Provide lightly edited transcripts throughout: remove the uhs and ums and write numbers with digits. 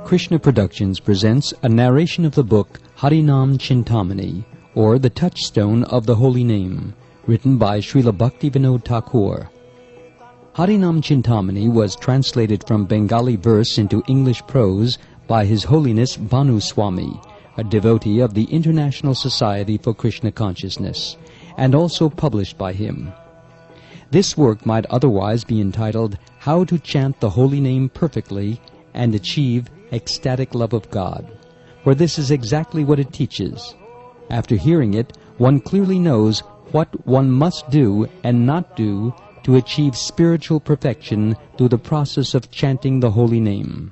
Krishna Productions presents a narration of the book Harinama Cintamani, or The Touchstone of the Holy Name, written by Srila Bhaktivinoda Thakur. Harinama Cintamani was translated from Bengali verse into English prose by His Holiness Bhanu Swami, a devotee of the International Society for Krishna Consciousness, and also published by him. This work might otherwise be entitled How to Chant the Holy Name Perfectly and Achieve Ecstatic Love of God, for this is exactly what it teaches. After hearing it, one clearly knows what one must do and not do to achieve spiritual perfection through the process of chanting the holy name.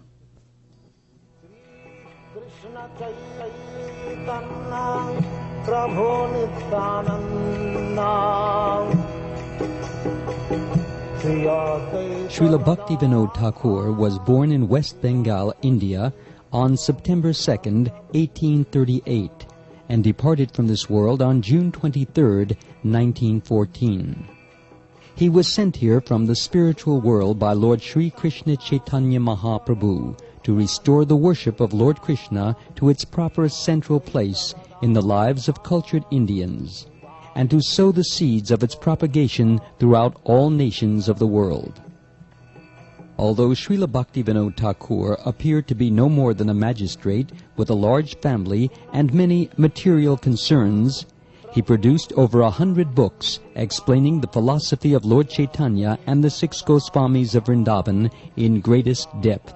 Srila Bhaktivinoda Thakur was born in West Bengal, India, on September 2nd, 1838, and departed from this world on June 23rd, 1914. He was sent here from the spiritual world by Lord Sri Krishna Chaitanya Mahaprabhu to restore the worship of Lord Krishna to its proper central place in the lives of cultured Indians, and to sow the seeds of its propagation throughout all nations of the world. Although Srila Bhaktivinoda Thakur appeared to be no more than a magistrate with a large family and many material concerns, he produced over 100 books explaining the philosophy of Lord Chaitanya and the 6 Goswamis of Vrindavan in greatest depth.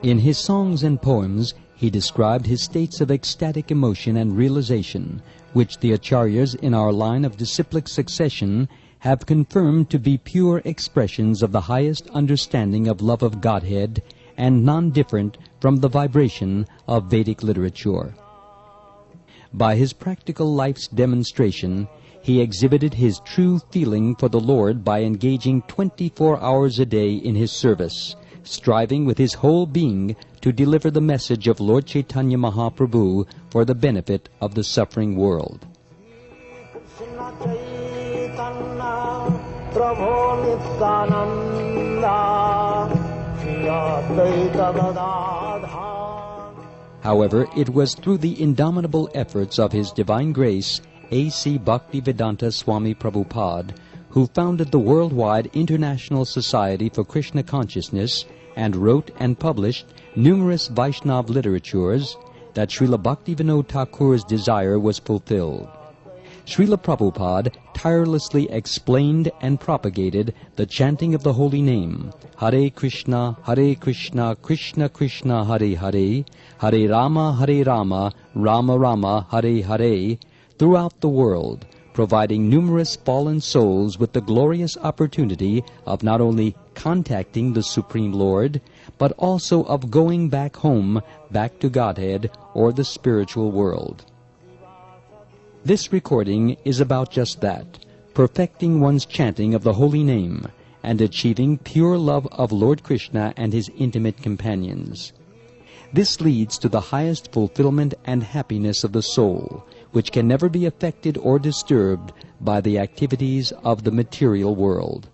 In his songs and poems, he described his states of ecstatic emotion and realization, which the acharyas in our line of disciplic succession have confirmed to be pure expressions of the highest understanding of love of Godhead and non-different from the vibration of Vedic literature. By his practical life's demonstration, he exhibited his true feeling for the Lord by engaging 24 hours a day in his service, striving with his whole being to deliver the message of Lord Chaitanya Mahaprabhu for the benefit of the suffering world. However, it was through the indomitable efforts of His Divine Grace, S.Bhaktivinoda Swami Prabhupada, who founded the Worldwide International Society for Krishna Consciousness and wrote and published numerous Vaishnava literatures, that Srila Bhaktivinoda Thakur's desire was fulfilled. Srila Prabhupada tirelessly explained and propagated the chanting of the holy name, Hare Krishna, Krishna Krishna, Hare Hare, Hare Rama, Rama Rama, Hare Hare, throughout the world, providing numerous fallen souls with the glorious opportunity of not only contacting the Supreme Lord, but also of going back home, back to Godhead or the spiritual world. This recording is about just that, perfecting one's chanting of the holy name and achieving pure love of Lord Krishna and his intimate companions. This leads to the highest fulfillment and happiness of the soul, which can never be affected or disturbed by the activities of the material world.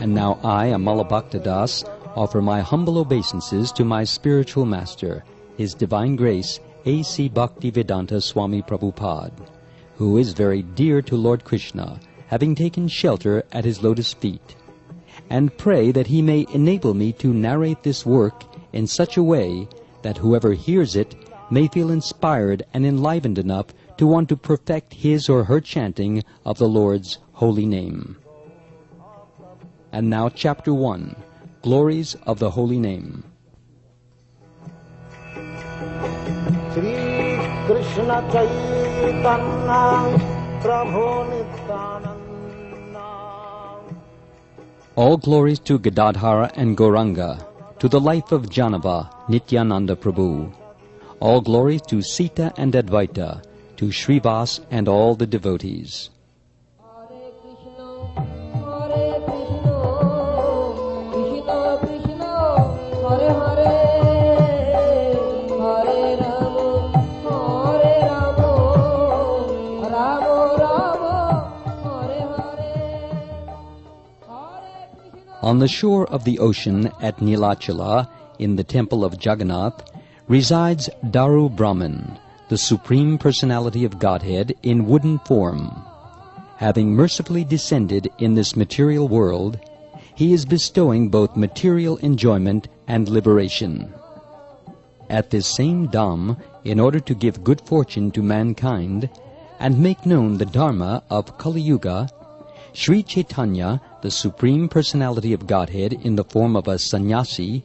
And now I, Amala Bhaktadas, offer my humble obeisances to my spiritual master, His Divine Grace, A.C. Bhaktivedanta Swami Prabhupada, who is very dear to Lord Krishna, having taken shelter at his lotus feet, and pray that he may enable me to narrate this work in such a way that whoever hears it may feel inspired and enlivened enough to want to perfect his or her chanting of the Lord's holy name. And now Chapter 1, Glories of the Holy Name. Sri Krishna Chaitanya Prabhu Nityananda. All glories to Gadadhara and Gauranga, to the life of Janava, Nityananda Prabhu. All glories to Sita and Advaita, to Srivas and all the devotees. On the shore of the ocean at Nilachala, in the temple of Jagannath, resides Daru Brahman, the Supreme Personality of Godhead in wooden form. Having mercifully descended in this material world, he is bestowing both material enjoyment and liberation. At this same Dham, in order to give good fortune to mankind and make known the Dharma of Kali Yuga, Sri Chaitanya, the Supreme Personality of Godhead in the form of a sannyasi,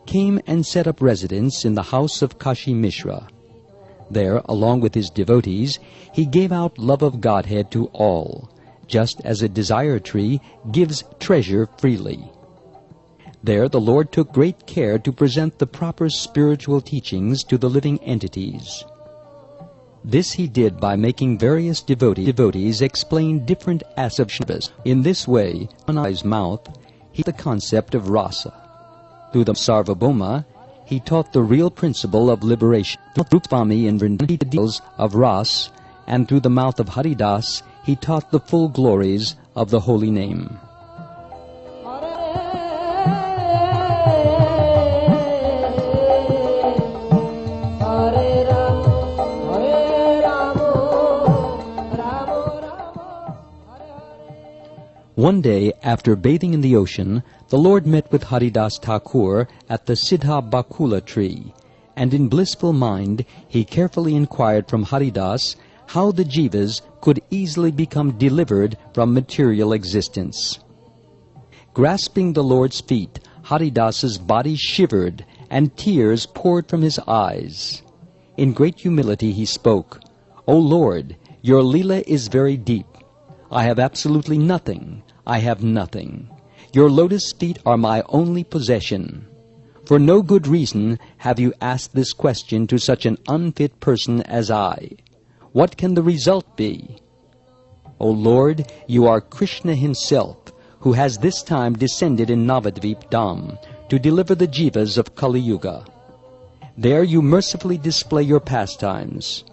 came and set up residence in the house of Kashi Mishra. There, along with his devotees, he gave out love of Godhead to all, just as a desire tree gives treasure freely. There the Lord took great care to present the proper spiritual teachings to the living entities. This he did by making various devotees explain different aspects of Shabas. In this way, in his mouth, he taught the concept of rasa. Through the Sarvabhauma, he taught the real principle of liberation. Through Rupaswami in Vrindavan, he taught the details of ras, and through the mouth of Haridas, he taught the full glories of the holy name. One day, after bathing in the ocean, the Lord met with Haridas Thakur at the Siddha Bakula tree, and in blissful mind he carefully inquired from Haridas how the jivas could easily become delivered from material existence. Grasping the Lord's feet, Haridas's body shivered, and tears poured from his eyes. In great humility he spoke, "O Lord, your Leela is very deep. I have absolutely nothing. I have nothing. Your lotus feet are my only possession. For no good reason have you asked this question to such an unfit person as I. What can the result be? O Lord, you are Krishna himself, who has this time descended in Navadvip Dham to deliver the jivas of Kali Yuga. There you mercifully display your pastimes.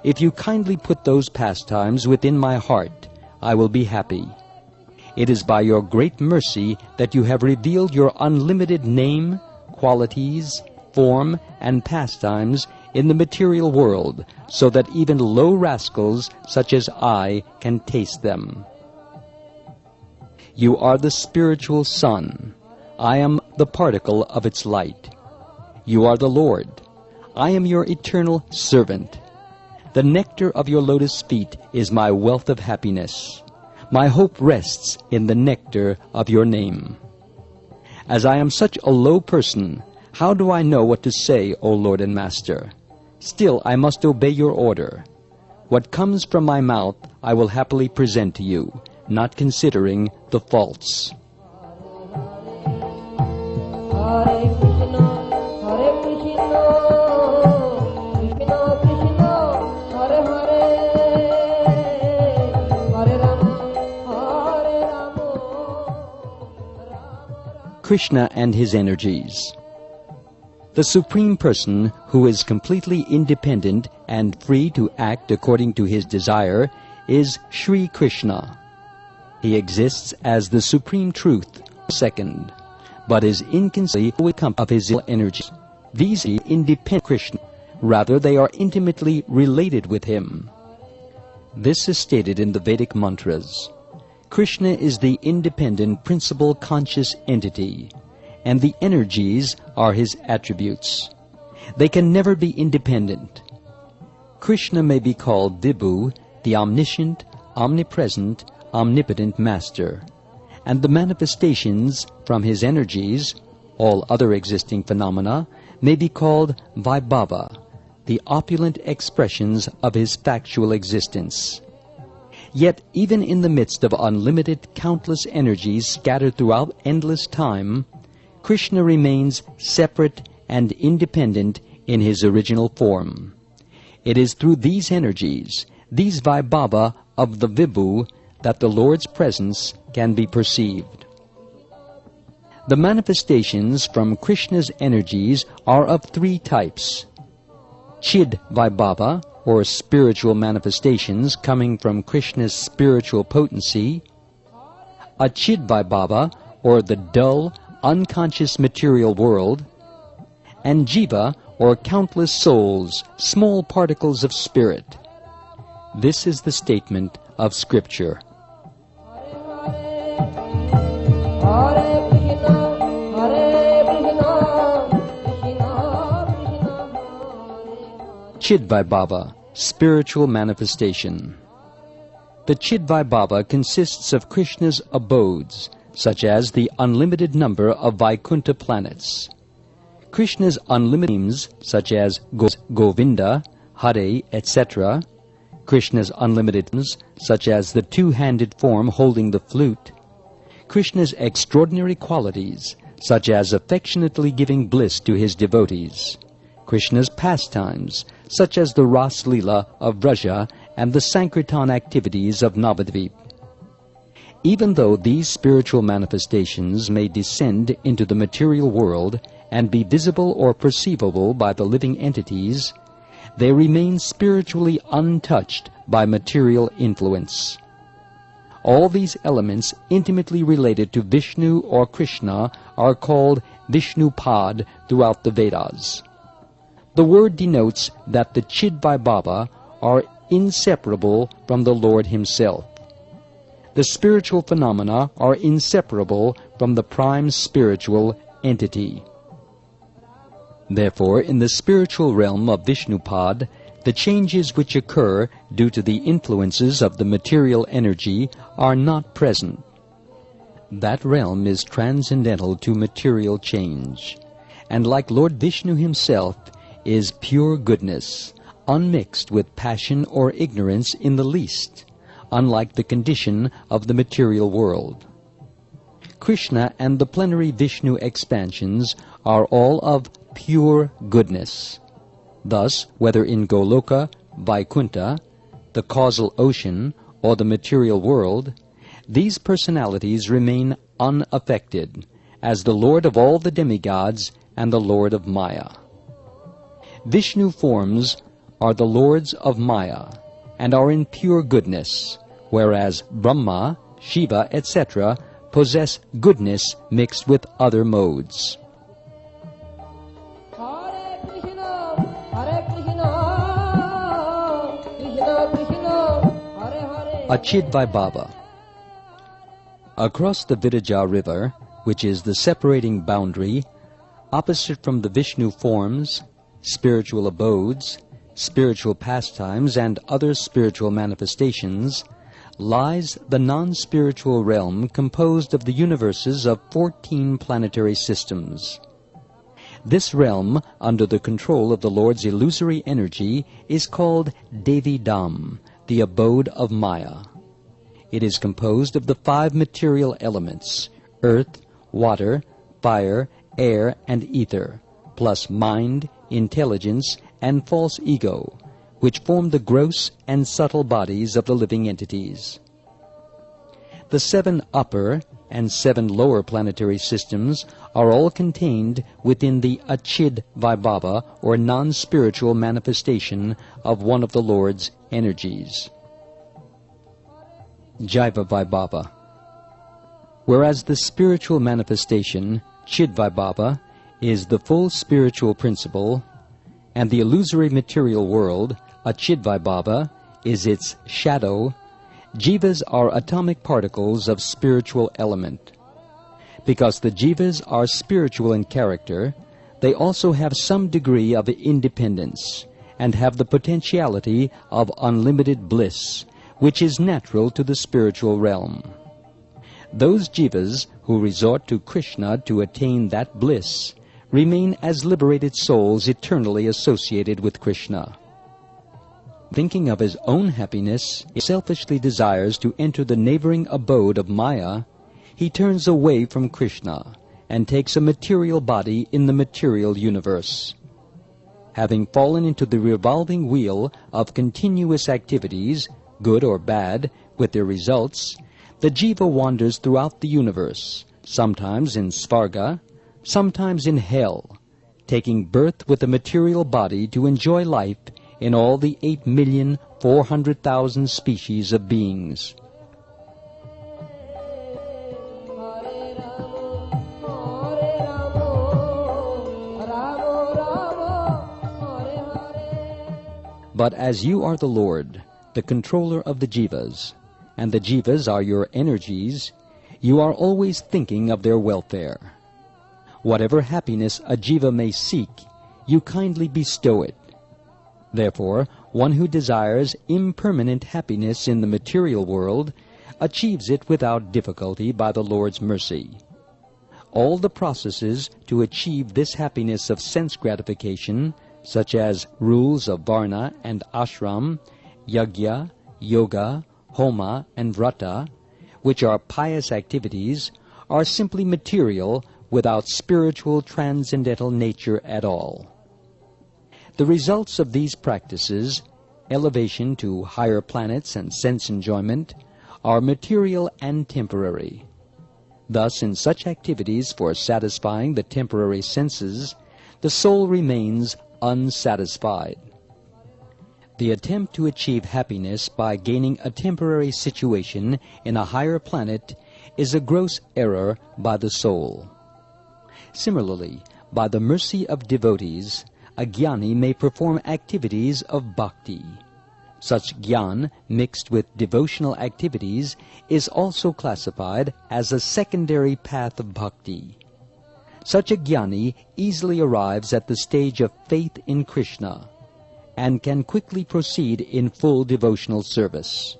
If you kindly put those pastimes within my heart, I will be happy. It is by your great mercy that you have revealed your unlimited name, qualities, form, and pastimes in the material world, so that even low rascals such as I can taste them. You are the spiritual sun. I am the particle of its light. You are the Lord. I am your eternal servant. The nectar of your lotus feet is my wealth of happiness. My hope rests in the nectar of your name. As I am such a low person, how do I know what to say, O Lord and Master? Still, I must obey your order. What comes from my mouth I will happily present to you, not considering the faults." Krishna and his energies. The Supreme Person, who is completely independent and free to act according to his desire, is Sri Krishna. He exists as the Supreme Truth, second, but is inconceivably of his energies. These are independent Krishna. Rather, they are intimately related with him. This is stated in the Vedic mantras. Krishna is the independent principal conscious entity, and the energies are his attributes. They can never be independent. Krishna may be called Vibhu, the omniscient, omnipresent, omnipotent Master, and the manifestations from his energies, all other existing phenomena, may be called Vaibhava, the opulent expressions of his factual existence. Yet, even in the midst of unlimited, countless energies scattered throughout endless time, Krishna remains separate and independent in his original form. It is through these energies, these Vaibhava of the Vibhu, that the Lord's presence can be perceived. The manifestations from Krishna's energies are of three types: Chid Vaibhava, or spiritual manifestations coming from Krishna's spiritual potency; Achid Vaibhava, or the dull, unconscious material world; and Jiva, or countless souls, small particles of spirit. This is the statement of Scripture. Chidvaibhava, spiritual manifestation. The Chidvaibhava consists of Krishna's abodes, such as the unlimited number of Vaikuntha planets. Krishna's unlimited names, such as Govinda, Hare, etc. Krishna's unlimited names, such as the two-handed form holding the flute. Krishna's extraordinary qualities, such as affectionately giving bliss to his devotees. Krishna's pastimes, such as the Ras Leela of Vraja and the Sankirtan activities of Navadvip. Even though these spiritual manifestations may descend into the material world and be visible or perceivable by the living entities, they remain spiritually untouched by material influence. All these elements intimately related to Vishnu or Krishna are called Vishnupad throughout the Vedas. The word denotes that the Chidvaibhava are inseparable from the Lord himself. The spiritual phenomena are inseparable from the prime spiritual entity. Therefore, in the spiritual realm of Vishnupad, the changes which occur due to the influences of the material energy are not present. That realm is transcendental to material change, and like Lord Vishnu himself, is pure goodness, unmixed with passion or ignorance in the least, unlike the condition of the material world. Krishna and the plenary Vishnu expansions are all of pure goodness. Thus, whether in Goloka, Vaikuntha, the causal ocean, or the material world, these personalities remain unaffected, as the Lord of all the demigods and the Lord of Maya. Vishnu forms are the lords of Maya, and are in pure goodness, whereas Brahma, Shiva, etc. possess goodness mixed with other modes. Achidvaibhava. Across the Viraja river, which is the separating boundary, opposite from the Vishnu forms, spiritual abodes, spiritual pastimes, and other spiritual manifestations, lies the non-spiritual realm composed of the universes of 14 planetary systems. This realm, under the control of the Lord's illusory energy, is called Devi Dham, the abode of Maya. It is composed of the 5 material elements, earth, water, fire, air, and ether, plus mind, intelligence, and false ego, which form the gross and subtle bodies of the living entities. The 7 upper and 7 lower planetary systems are all contained within the Achid Vaibhava, or non-spiritual manifestation of one of the Lord's energies. Jiva Vaibhava. Whereas the spiritual manifestation, Chidvaibhava, is the full spiritual principle, and the illusory material world, Achidvaibhava, is its shadow, jivas are atomic particles of spiritual element. Because the jivas are spiritual in character, they also have some degree of independence, and have the potentiality of unlimited bliss, which is natural to the spiritual realm. Those jivas who resort to Krishna to attain that bliss remain as liberated souls eternally associated with Krishna. Thinking of his own happiness, he selfishly desires to enter the neighboring abode of Maya, he turns away from Krishna and takes a material body in the material universe. Having fallen into the revolving wheel of continuous activities, good or bad, with their results, the jiva wanders throughout the universe, sometimes in Svarga, sometimes in hell, taking birth with a material body to enjoy life in all the 8,400,000 species of beings. But as you are the Lord, the controller of the jivas, and the jivas are your energies, you are always thinking of their welfare. Whatever happiness a jiva may seek, you kindly bestow it. Therefore, one who desires impermanent happiness in the material world achieves it without difficulty by the Lord's mercy. All the processes to achieve this happiness of sense gratification, such as rules of varna and ashram, yajna, yoga, homa, and vrata, which are pious activities, are simply material without spiritual transcendental nature at all. The results of these practices, elevation to higher planets and sense enjoyment, are material and temporary. Thus, in such activities for satisfying the temporary senses, the soul remains unsatisfied. The attempt to achieve happiness by gaining a temporary situation in a higher planet is a gross error by the soul. Similarly, by the mercy of devotees, a jnani may perform activities of bhakti. Such jnana mixed with devotional activities is also classified as a secondary path of bhakti. Such a jnani easily arrives at the stage of faith in Krishna and can quickly proceed in full devotional service.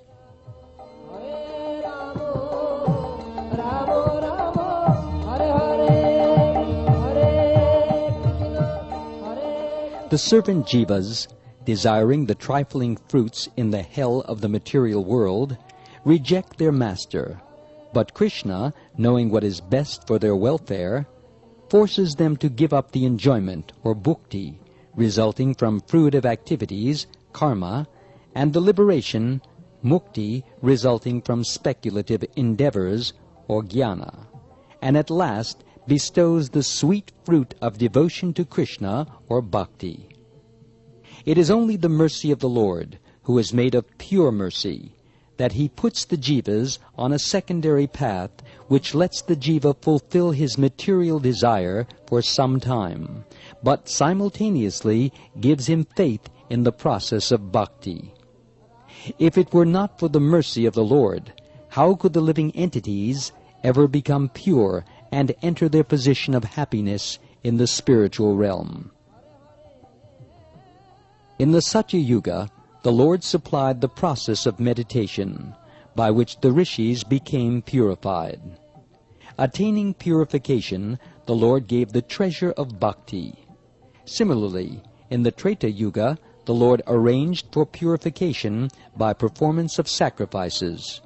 The servant jivas, desiring the trifling fruits in the hell of the material world, reject their master, but Krishna, knowing what is best for their welfare, forces them to give up the enjoyment or bhukti resulting from fruitive activities, karma, and the liberation, mukti, resulting from speculative endeavors, or jnana, and at last bestows the sweet fruit of devotion to Krishna, or bhakti. It is only the mercy of the Lord, who is made of pure mercy, that he puts the jivas on a secondary path which lets the jiva fulfill his material desire for some time, but simultaneously gives him faith in the process of bhakti. If it were not for the mercy of the Lord, how could the living entities ever become pure and enter their position of happiness in the spiritual realm? In the Satya Yuga, the Lord supplied the process of meditation, by which the rishis became purified. Attaining purification, the Lord gave the treasure of bhakti. Similarly, in the Treta Yuga, the Lord arranged for purification by performance of sacrifices.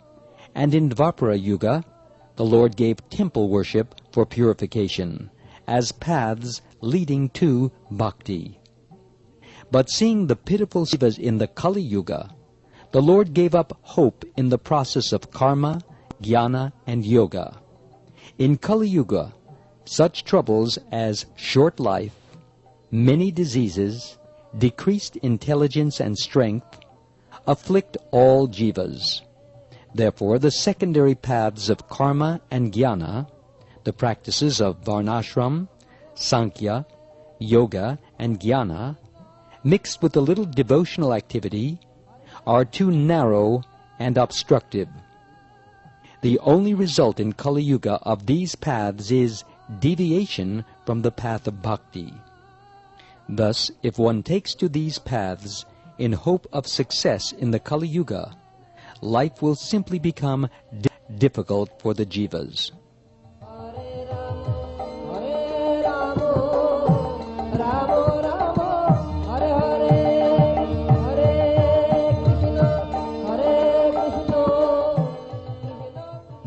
And in Dvapara Yuga, the Lord gave temple worship for purification, as paths leading to bhakti. But seeing the pitiful jivas in the Kali Yuga, the Lord gave up hope in the process of karma, jnana, and yoga. In Kali Yuga, such troubles as short life, many diseases, decreased intelligence and strength, afflict all jivas. Therefore, the secondary paths of karma and jnana, the practices of varnashram, sankhya, yoga, and jnana, mixed with a little devotional activity, are too narrow and obstructive. The only result in Kali Yuga of these paths is deviation from the path of bhakti. Thus, if one takes to these paths in hope of success in the Kali Yuga, life will simply become difficult for the jivas.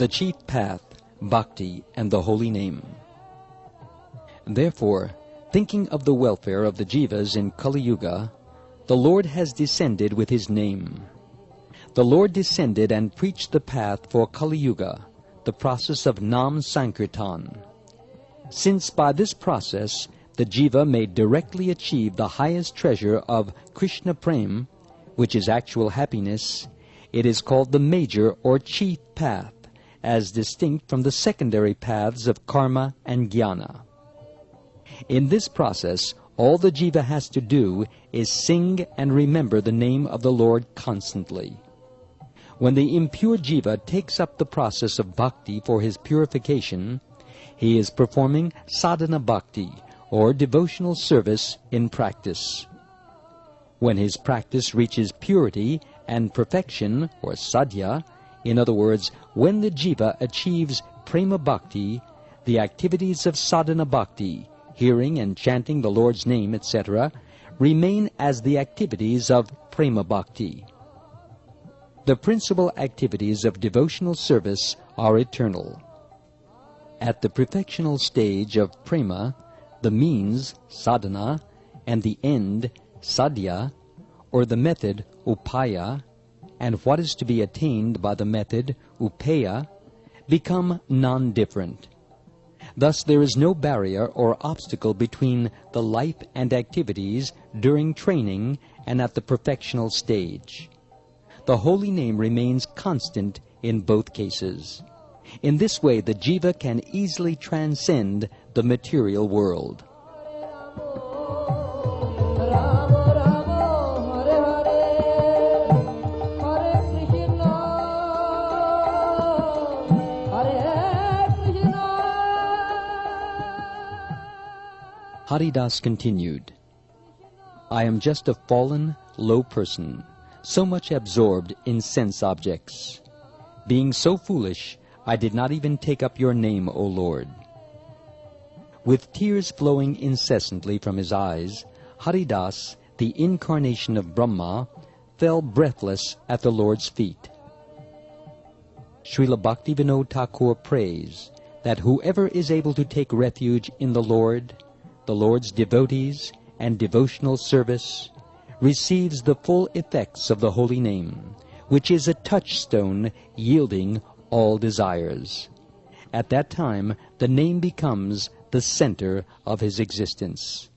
The chief path, bhakti, and the holy name. Therefore, Thinking of the welfare of the Jivas in Kali Yuga, the Lord has descended with his name. The Lord descended and preached the path for Kali Yuga, the process of Nam Sankirtan. Since by this process the Jiva may directly achieve the highest treasure of Krishna Prem, which is actual happiness, it is called the major or chief path, as distinct from the secondary paths of karma and jnana. In this process, all the Jiva has to do is sing and remember the name of the Lord constantly. When the impure Jiva takes up the process of bhakti for his purification, he is performing sadhana bhakti, or devotional service in practice. When his practice reaches purity and perfection, or sadhya, in other words, when the Jiva achieves prema bhakti, the activities of sadhana bhakti, hearing and chanting the Lord's name, etc., remain as the activities of prema bhakti. The principal activities of devotional service are eternal. At the perfectional stage of prema, the means, sadhana, and the end, sadhya, or the method, upaya, and what is to be attained by the method, upeya, become non-different. Thus there is no barrier or obstacle between the life and activities during training and at the perfectional stage. The holy name remains constant in both cases. In this way, the Jiva can easily transcend the material world. Haridas continued, I am just a fallen, low person, so much absorbed in sense objects. Being so foolish, I did not even take up your name, O Lord. With tears flowing incessantly from his eyes, Haridas, the incarnation of Brahma, fell breathless at the Lord's feet. Srila Bhaktivinoda Thakur prays that whoever is able to take refuge in the Lord's devotees, and devotional service, receives the full effects of the holy name, which is a touchstone yielding all desires. At that time, the name becomes the center of his existence.